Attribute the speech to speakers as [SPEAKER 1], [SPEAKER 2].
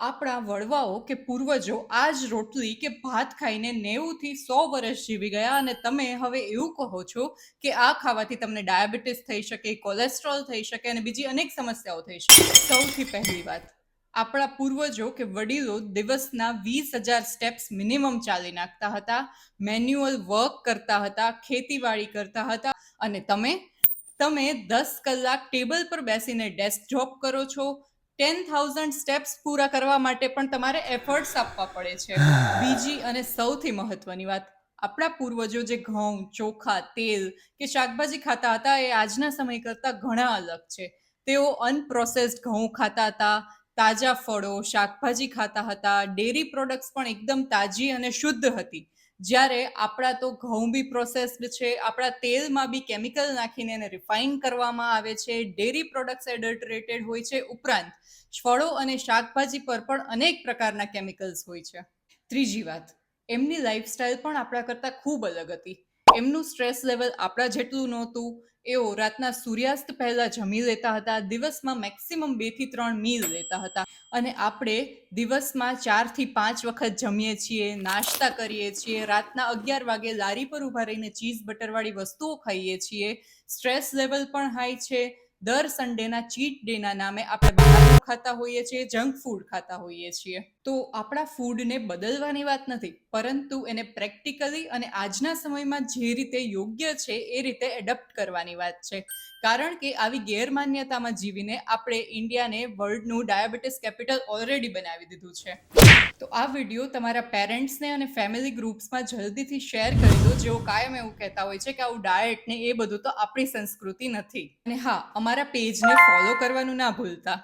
[SPEAKER 1] આપણા વડવાઓ કે પૂર્વજો આ જ રોટલી કે ભાત ખાઈને 90 થી 100 વર્ષ જીવી ગયા અને તમે હવે એવું કહો છો કે આ ખાવાથી તમને ડાયાબિટીસ થઈ શકે, કોલેસ્ટ્રોલ થઈ શકે અને બીજી અનેક સમસ્યાઓ થઈ શકે. સૌથી પહેલી વાત, આપણા પૂર્વજો કે વડીલો દિવસના 20,000 સ્ટેપ્સ મિનિમમ ચાલી નાખતા હતા, મેન્યુઅલ વર્ક કરતા હતા, ખેતીવાડી કરતા હતા અને તમે 10 કલાક ટેબલ પર બેસીને ડેસ્ક જોબ કરો છો. 10,000 સ્ટેપ્સ પૂરા કરવા માટે પણ તમારે એફર્ટ્સ આપવા પડે છે. બીજી અને સૌથી મહત્વની વાત, આપણા પૂર્વજો જે ઘઉં, ચોખા, તેલ કે શાકભાજી ખાતા હતા એ આજના સમય કરતા ઘણા અલગ છે. તેઓ અનપ્રોસેસ્ડ ઘઉં ખાતા હતા, તાજા ફળો, શાકભાજી ખાતા હતા, ડેરી પ્રોડક્ટ્સ પણ એકદમ તાજી અને શુદ્ધ હતી. જ્યારે આપણા તો ઘઉં બી પ્રોસેસ્ડ છે, આપણા તેલમાં બી કેમિકલ નાખીને એને રિફાઇન કરવામાં આવે છે, ડેરી પ્રોડક્ટ્સ એડલ્ટરેટેડ હોય છે, ઉપરાંત ફળો અને શાકભાજી પર પણ અનેક પ્રકારના કેમિકલ્સ હોય છે. ત્રીજી વાત, એમની લાઈફસ્ટાઈલ પણ આપણા કરતાં ખૂબ અલગ હતી. એમનું સ્ટ્રેસ લેવલ આપણા જેટલું નહોતું. એઓ રાતના સૂર્યાસ્ત પહેલા જમી લેતા હતા, દિવસમાં મેક્સિમમ 2 થી 3 મીલ લેતા હતા અને આપણે દિવસમાં 4 થી 5 વખત જમીએ છીએ, નાસ્તા કરીએ છીએ, રાતના 11 વાગે લારી પર ઊભા રહીને ચીઝ બટરવાળી વસ્તુઓ ખાઈએ છીએ. સ્ટ્રેસ લેવલ પણ હાઈ છે. દર સન્ડેના ચીટ ડેના નામે આપણે બહારનું ખાતા હોઈએ છીએ, જંક ફૂડ ખાતા હોઈએ છીએ. તો આપણા ફૂડને બદલવાની વાત નથી, પરંતુ એને પ્રેક્ટિકલી અને આજના સમયમાં જે રીતે યોગ્ય છે એ રીતે એડપ્ટ કરવાની વાત છે. કારણ કે આવી ગેરમાન્યતામાં જીવીને આપણે ઇન્ડિયાને વર્લ્ડનું ડાયાબિટીસ કેપિટલ ઓલરેડી બનાવી દીધું છે. તો આ વિડીયો તમારા પેરેન્ટ્સને અને ફેમિલી ગ્રુપ્સમાં જલ્દીથી શેર કરી દો, જેઓ કાયમ એવું કહેતા હોય છે કે આવું ડાયટ ને એ બધું તો આપણી સંસ્કૃતિ નથી. અને હા, અમારા પેજને ફોલો કરવાનું ના ભૂલતા.